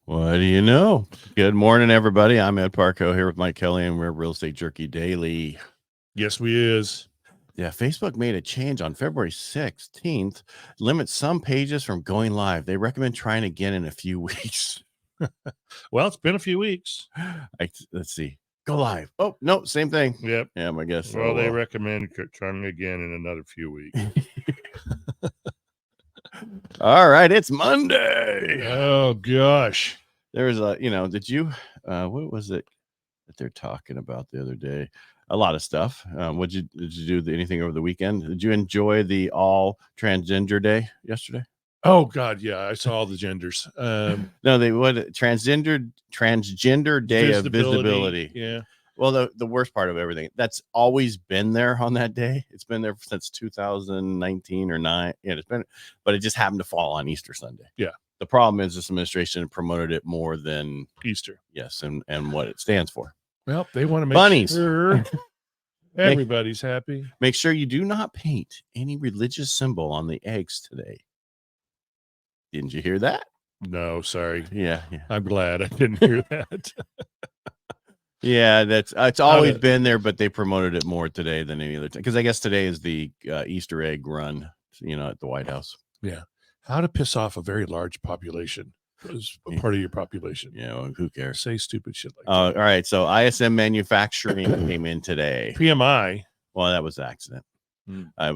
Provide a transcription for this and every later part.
What do you know? Good morning, everybody. I'm Ed Parcaut here with Mike Kelly, and we're Real Estate Jerky Daily. Yes, we is. Yeah, Facebook made a change on February 16th, limits some pages from going live. They recommend trying again in a few weeks. Well, it's been a few weeks. Let's see. Go live. Oh, no, same thing. Yep. Yeah, I guess so. Well, they recommend trying again in another few weeks. All right, it's Monday. Oh, gosh. There was did you, what was it that they're talking about the other day? A lot of stuff. Did you do anything over the weekend? Did you enjoy the all transgender day yesterday? Oh, God, yeah. I saw all the genders. No, transgender day of visibility. Yeah. Well, the worst part of everything, that's always been there on that day. It's been there since 2019 or 9. Yeah, but it just happened to fall on Easter Sunday. Yeah. The problem is this administration promoted it more than Easter. Yes, and what it stands for. Well, they want to make Bunnies. sure everybody's happy. Make sure you do not paint any religious symbol on the eggs today. Didn't you hear that? No, sorry. Yeah. I'm glad I didn't hear that. Yeah, it's always been there, but they promoted it more today than any other time. Because I guess today is the Easter egg run, at the White House. Yeah. How to piss off a very large population is part of your population. Yeah, well, who cares? Say stupid shit like that. All right, so ISM Manufacturing came in today. PMI. Well, that was an accident. I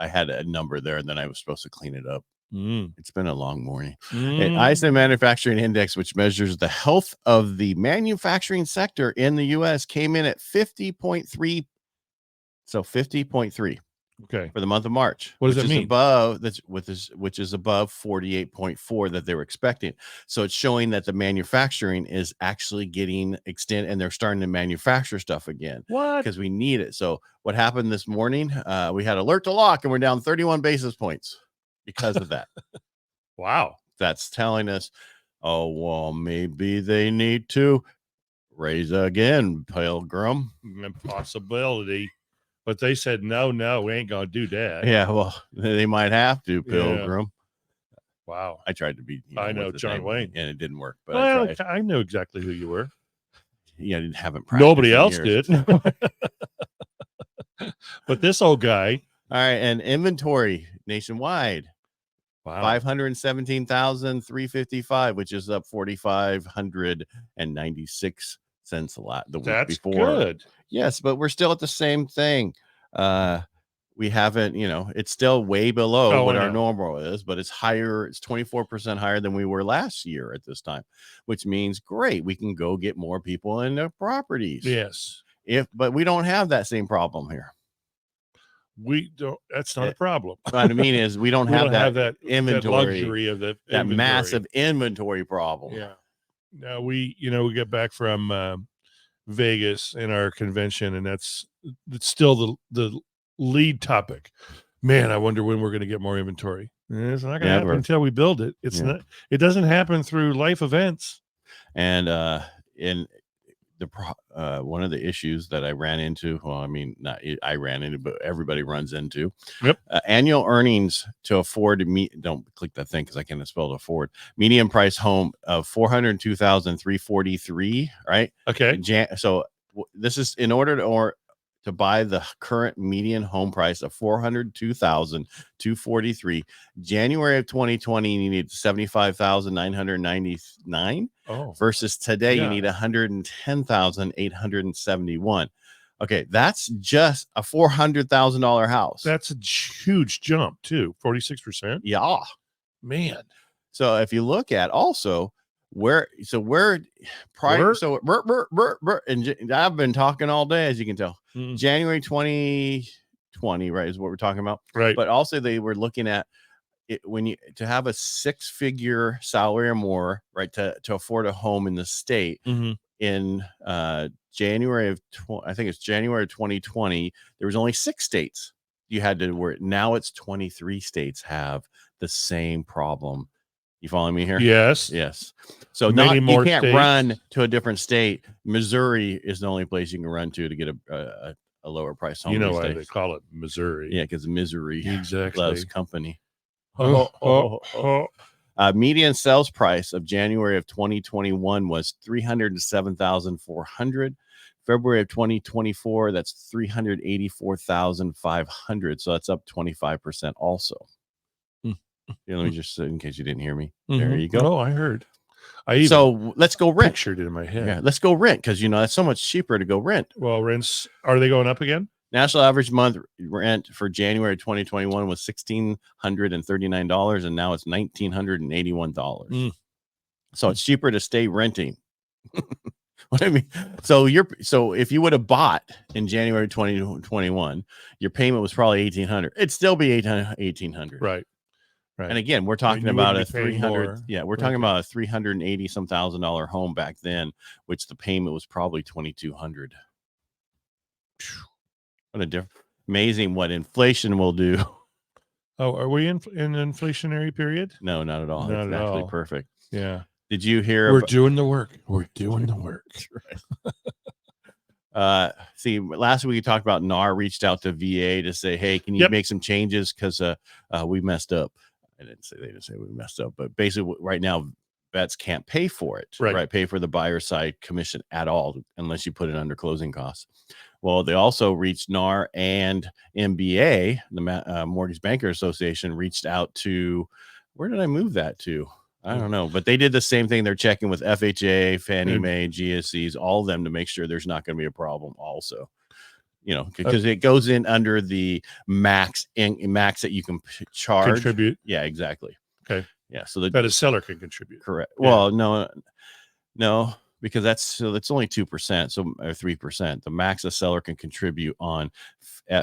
had a number there, and then I was supposed to clean it up. It's been a long morning. ISM Manufacturing Index, which measures the health of the manufacturing sector in the U.S., came in at 50.3. So 50.3. Okay. For the month of March. What does that mean? Which is above 48.4 that they were expecting. So it's showing that the manufacturing is actually getting extended, and they're starting to manufacture stuff again. What? Because we need it. So what happened this morning? We had alert to lock, and we're down 31 basis points because of that. Wow. That's telling us, oh, well, maybe they need to raise again, Pilgrim. Possibility. But they said, no, we ain't going to do that. Yeah, well, they might have to, Pilgrim. Yeah. Wow. I tried to be, I know, John Wayne. And it didn't work. But well, I know exactly who you were. Yeah, I haven't practiced. Nobody else did. But this old guy. All right, and inventory nationwide. Wow. 517,355, which is up 4,596 cents a lot the week That's before. Good. Yes, but we're still at the same thing. We haven't, it's still way below what our normal is, but it's higher. It's 24% higher than we were last year at this time, which means great. We can go get more people in their properties. Yes. But we don't have that same problem here. We don't. That's not a problem. What I mean is we don't have that inventory, that luxury of the that massive inventory problem. Yeah. Now we get back from Vegas in our convention, and that's still the lead topic. Man, I wonder when we're going to get more inventory. It's not going to happen until we build it. It's not. It doesn't happen through life events. And in the one of the issues that I ran into, well, I mean, not I ran into, but everybody runs into. Yep. Annual earnings to afford to meet. Don't click that thing because I can't spell to afford. Median price home of $402,343. Right. Okay. So this is in order to buy the current median home price of $402,243. January of 2020, you need $75,999. Versus today, you need $110,871. Okay, that's just a $400,000 house. That's a huge jump too. 46%. Yeah, man. So if you look at also and I've been talking all day, as you can tell. January 2020, right, is what we're talking about. Right. But also they were looking at it to have a 6-figure salary or more, right, to afford a home in the state in January of I think it's January of 2020. There was only 6 states you had to work. Now it's 23 states have the same problem. You following me here? Yes. So you can't run to a different state. Missouri is the only place you can run to get a lower price home. You know why they call it Missouri? Yeah, because misery exactly loves company. Median sales price of January of 2021 was $307,400. February of 2024, that's $384,500. So that's up 25% also. Here, let me just, in case you didn't hear me. There you go. Oh, I heard. I even so let's go rent. Pictured it in my head. Yeah, let's go rent, because that's so much cheaper to go rent. Well, rents, are they going up again? National average month rent for January 2021 was $1,639, and now it's $1,981. So it's cheaper to stay renting. What I mean, so if you would have bought in January 2021, your payment was probably $1,800. It'd still be $1,800. Right. And again, we're talking about a 300. Yeah, we're talking about a $380,000 home back then, which the payment was probably $2,200. What amazing what inflation will do. Oh, are we in an inflationary period? No, not at all. Not it's at actually all. perfect. Yeah. Did you hear? We're doing the work. We're doing the work. Right. See, last week we talked about NAR reached out to VA to say, hey, can you make some changes? Because we messed up. They didn't say we messed up, but basically right now vets can't pay for it, right? Pay for the buyer side commission at all unless you put it under closing costs. Well, they also reached NAR and MBA, the Mortgage Banker Association, reached out to, where did I move that to? I don't know, but they did the same thing. They're checking with FHA, Fannie Mae, GSEs, all of them to make sure there's not going to be a problem also. Because it goes in under the max that you can charge. Contribute. Yeah, exactly. Okay. Yeah. So that a seller can contribute. Correct. Yeah. Well, no, because that's only 2%. So or 3%. The max a seller can contribute on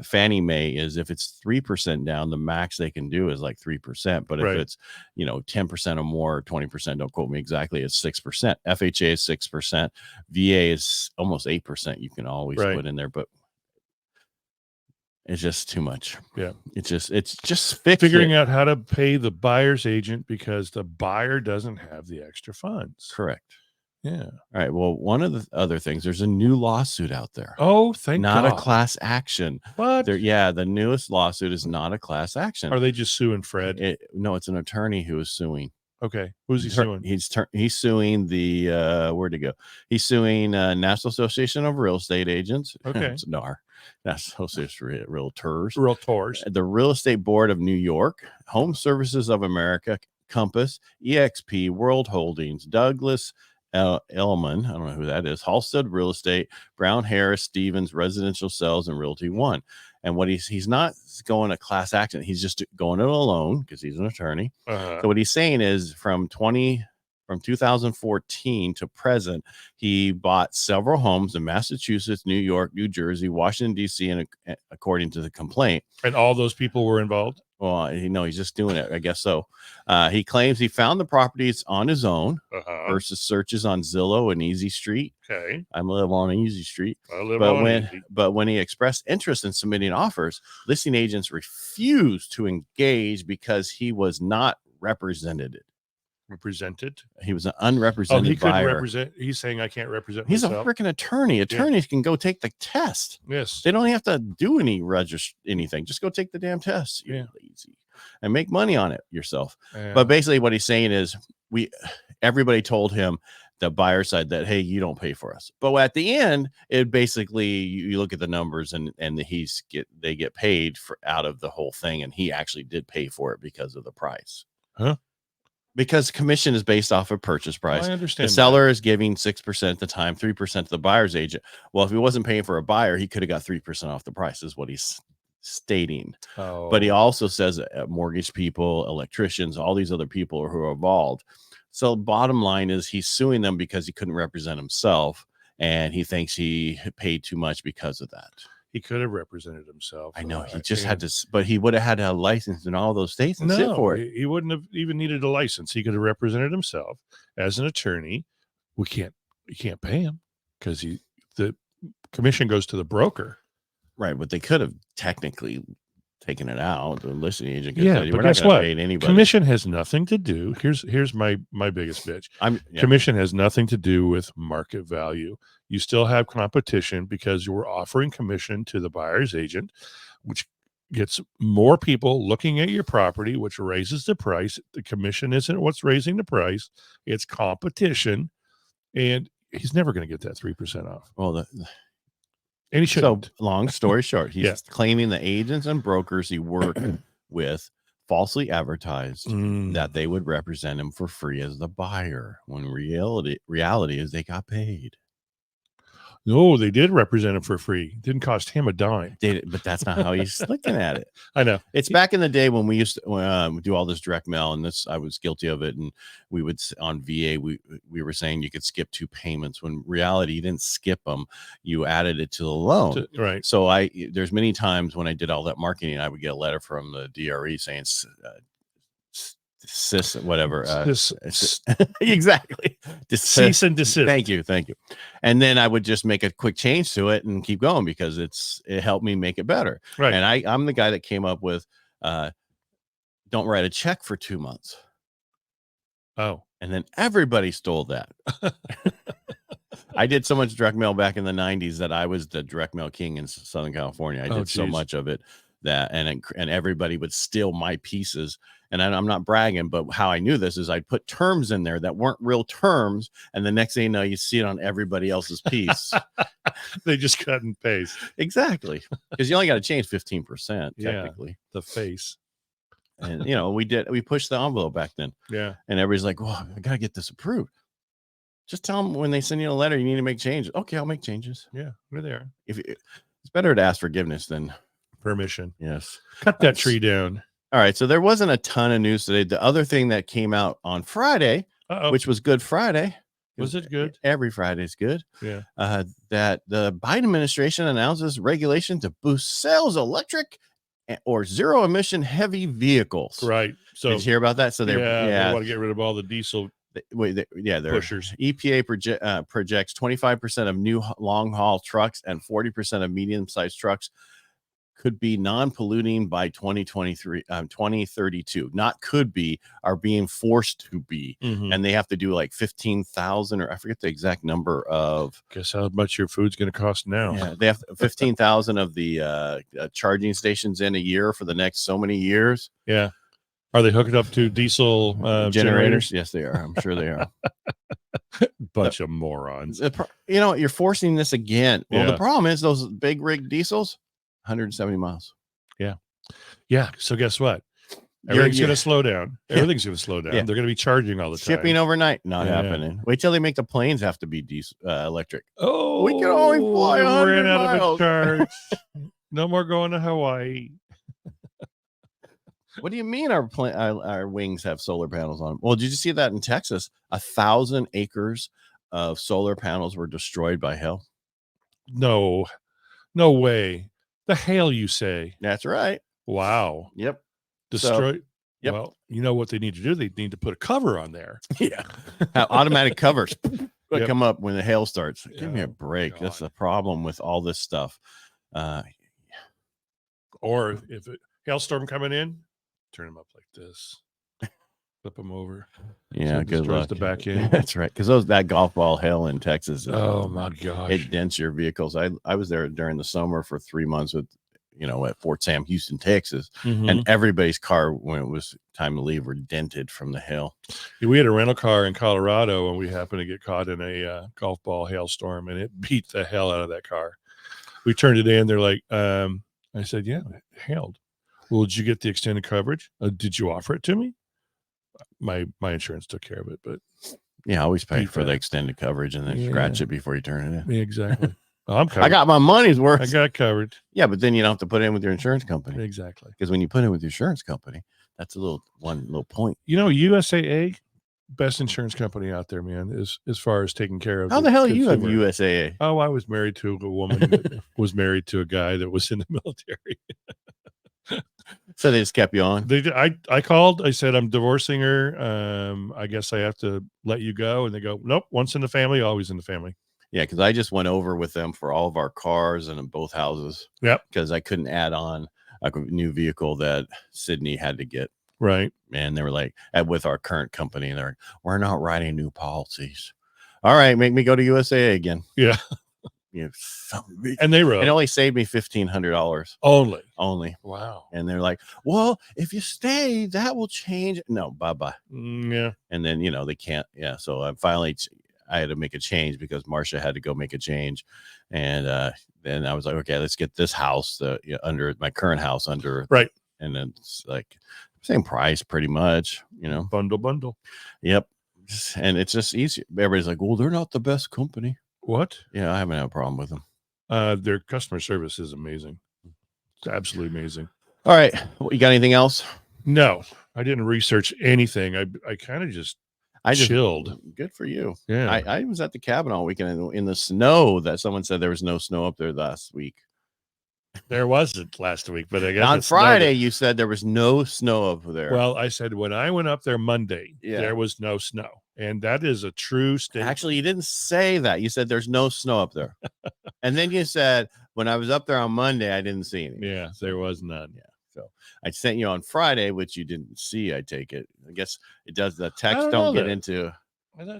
Fannie Mae is if it's 3% down, the max they can do is like 3%. But if it's 10% or more, 20%, don't quote me exactly, it's 6%. FHA is 6%. VA is almost 8%. You can always put in there, but it's just too much. Yeah. It's just figuring out how to pay the buyer's agent because the buyer doesn't have the extra funds. Correct. Yeah. All right. Well, one of the other things, there's a new lawsuit out there. Oh, thank God. Not a class action. What? The newest lawsuit is not a class action. Are they just suing Fred? No, it's an attorney who is suing. Okay. Who's he suing? He's suing the where'd it go? He's suing National Association of Real Estate Agents. Okay. It's NAR. National Association of Realtors. Realtors. The Real Estate Board of New York, Home Services of America, Compass, EXP, World Holdings, Douglas Elliman, I don't know who that is, Halstead Real Estate, Brown Harris, Stevens, Residential Sales, and Realty One. And what he's not going a class action, he's just going it alone because he's an attorney. So what he's saying is from 2014 to present, he bought several homes in Massachusetts, New York, New Jersey, Washington, D.C., and according to the complaint. And all those people were involved? Well, he's just doing it. I guess so. He claims he found the properties on his own versus searches on Zillow and Easy Street. Okay. I live on Easy Street. But when he expressed interest in submitting offers, listing agents refused to engage because he was not represented. He was an unrepresented buyer. He's saying I can't represent myself. He's a freaking attorney. Attorneys can go take the test. Yes. They don't have to do anything. Just go take the damn test. You're lazy. And make money on it yourself. Yeah. But basically what he's saying is everybody told him, the buyer side, that, hey, you don't pay for us. But at the end, it basically, you look at the numbers and they get paid out of the whole thing. And he actually did pay for it because of the price. Huh? Because commission is based off of purchase price. I understand. The seller is giving 6% at the time, 3% to the buyer's agent. Well, if he wasn't paying for a buyer, he could have got 3% off the price, is what he's stating. But he also says mortgage people, electricians, all these other people who are involved. So bottom line is he's suing them because he couldn't represent himself, and he thinks he paid too much because of that. He could have represented himself. I know he just had to, but he would have had a license in all those states and sit for it. He wouldn't have even needed a license. He could have represented himself as an attorney. You can't pay him because the commission goes to the broker. Right, but they could have technically taken it out. The listing agent said, but guess what? Commission has nothing to do. Here's my biggest bitch. Commission has nothing to do with market value. You still have competition because you were offering commission to the buyer's agent, which gets more people looking at your property, which raises the price. The commission isn't what's raising the price; it's competition, and he's never going to get that 3% off. Well, And he shouldn't. So, long story short, he's claiming the agents and brokers he worked with falsely advertised that they would represent him for free as the buyer, when reality is they got paid. No, they did represent him for free. Didn't cost him a dime. But that's not how he's looking at it. I know. It's back in the day when we used to do all this direct mail, and I was guilty of it. And we would, on VA, we were saying you could skip 2 payments, when reality you didn't skip them, you added it to the loan. Right. So there's many times when I did all that marketing, I would get a letter from the DRE saying whatever exactly, cease and desist. Thank you. And then I would just make a quick change to it and keep going, because it helped me make it better. Right. And I'm the guy that came up with don't write a check for 2 months. Oh, and then everybody stole that. I did so much direct mail back in the 90s that I was the direct mail king in Southern California. I did so much of it that, and everybody would steal my pieces. And I'm not bragging, but how I knew this is I'd put terms in there that weren't real terms, and the next thing you know, you see it on everybody else's piece. They just cut and paste. Exactly, because you only got to change 15% technically. The face. And we pushed the envelope back then. Yeah, and everybody's like, "Well, I gotta get this approved." Just tell them when they send you a letter, you need to make changes. Okay, I'll make changes. Yeah, we're there. It's better to ask forgiveness than permission. Yes, cut that tree down. All right, so there wasn't a ton of news today. The other thing that came out on Friday, which was Good Friday. Was it good? Every Friday's good. Yeah. That the Biden administration announces regulation to boost sales electric or zero emission heavy vehicles. Right. So did you hear about that? So they want to get rid of all the diesel pushers. EPA projects 25% of new long haul trucks and 40% of medium sized trucks could be non-polluting by 2032. Not could be, are being forced to be. And they have to do like 15,000, or I forget the exact number of. Guess how much your food's going to cost now. Yeah, they have 15,000 of the charging stations in a year for the next so many years. Yeah. Are they hooked up to diesel generators? Yes, they are. I'm sure they are. Bunch of morons. You're forcing this again. Well, the problem is those big rig diesels, 170 miles. Yeah. So guess what? Everything's going to slow down. Everything's going to slow down. They're going to be charging all the time. Shipping overnight, not happening. Wait till they make the planes have to be electric. Oh, we can only fly 100 miles. Charge. No more going to Hawaii. What do you mean our wings have solar panels on them? Well, did you see that in Texas? 1,000 acres of solar panels were destroyed by hail. No way. The hail, you say? That's right. Wow. Yep. Destroy. Yep. Well, you know what they need to do? They need to put a cover on there. Yeah. Automatic covers come up when the hail starts. Give me a break. God. That's the problem with all this stuff. Or if a hailstorm coming in, turn them up like this. Flip them over. Yeah, good luck. The back end. That's right, because that golf ball hail in Texas. Oh my gosh! It dents your vehicles. I was there during the summer for 3 months with, at Fort Sam, Houston, Texas, and everybody's car when it was time to leave were dented from the hail. We had a rental car in Colorado, and we happened to get caught in a golf ball hailstorm, and it beat the hell out of that car. We turned it in. They're like, I said, yeah, it hailed. Well, did you get the extended coverage? Did you offer it to me? My insurance took care of it, but yeah, I always pay for the extended coverage and then scratch it before you turn it in. Yeah, exactly. Well, I'm covered. I got my money's worth. I got covered. Yeah, but then you don't have to put it in with your insurance company. Exactly. Because when you put it with your insurance company, that's one little point. USAA, best insurance company out there, man, as far as taking care of. How the hell do you have USAA? Oh, I was married to a woman that was married to a guy that was in the military. So they just kept you on? They did. I called. I said, I'm divorcing her. I guess I have to let you go. And they go, nope. Once in the family, always in the family. Yeah, because I just went over with them for all of our cars and in both houses. Yep. Because I couldn't add on a new vehicle that Sydney had to get. Right. And they were like, with our current company, they're like, we're not writing new policies. All right, make me go to USAA again. Yeah. And they wrote. It only saved me $1,500 only. Wow. And they're like, well, if you stay, that will change. No, bye-bye. Yeah. And then, they can't. Yeah. So I had to make a change because Marcia had to go make a change. And then I was like, okay, let's get this house under my current house under. Right. And then it's like same price pretty much, Bundle. Yep. And it's just easy. Everybody's like, well, they're not the best company. What? Yeah, I haven't had a problem with them. Their customer service is amazing. It's absolutely amazing. All right. Well, you got anything else? No, I didn't research anything. I kind of just chilled. Good for you. Yeah. I was at the cabin all weekend in the snow. That someone said there was no snow up there last week. There wasn't last week, but I guess on Friday you said there was no snow up there. Well, I said when I went up there Monday, there was no snow. And that is a true statement. Actually, you didn't say that. You said there's no snow up there. And then you said, when I was up there on Monday, I didn't see any. Yeah, there was none. Yeah. So I sent you on Friday, which you didn't see, I take it. I guess it does. The text don't get into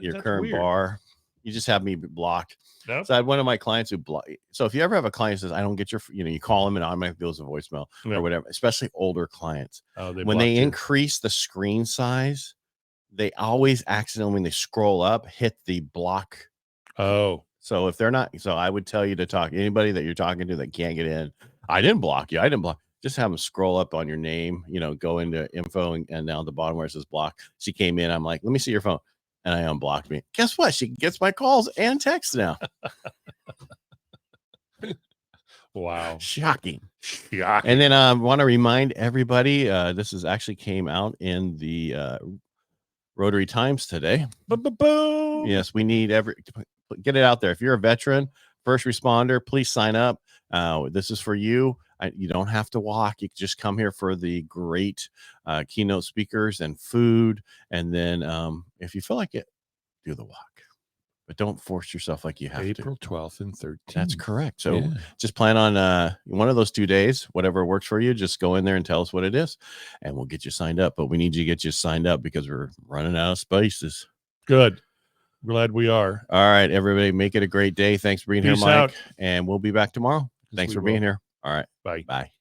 your current bar. You just have me blocked. Nope. So I had one of my clients who blocked. So if you ever have a client who says, I don't get your, you call them and automatically goes to voicemail or whatever, especially older clients. When they increase the screen size, they always accidentally, when they scroll up, hit the block. Oh. So if they're not, so I would tell you to talk anybody that you're talking to that can't get in. I didn't block you. I didn't block. Just have them scroll up on your name, go into info and down at the bottom where it says block. She came in. I'm like, let me see your phone. And I unblocked me. Guess what? She gets my calls and texts now. Wow. Shocking. And then I want to remind everybody, this is actually came out in the Rotary Times today. Boom. Yes, we need get it out there. If you're a veteran, first responder, please sign up. This is for you. You don't have to walk. You can just come here for the great keynote speakers and food. And then if you feel like it, do the walk. But don't force yourself like you have April 12th and 13th. That's correct. So just plan on one of those 2 days, whatever works for you. Just go in there and tell us what it is, and we'll get you signed up. But we need you to get you signed up because we're running out of spaces. Good. Glad we are. All right, everybody, make it a great day. Thanks for being here, Mike. Out. And we'll be back tomorrow. Thanks for being here. All right. Bye. Bye.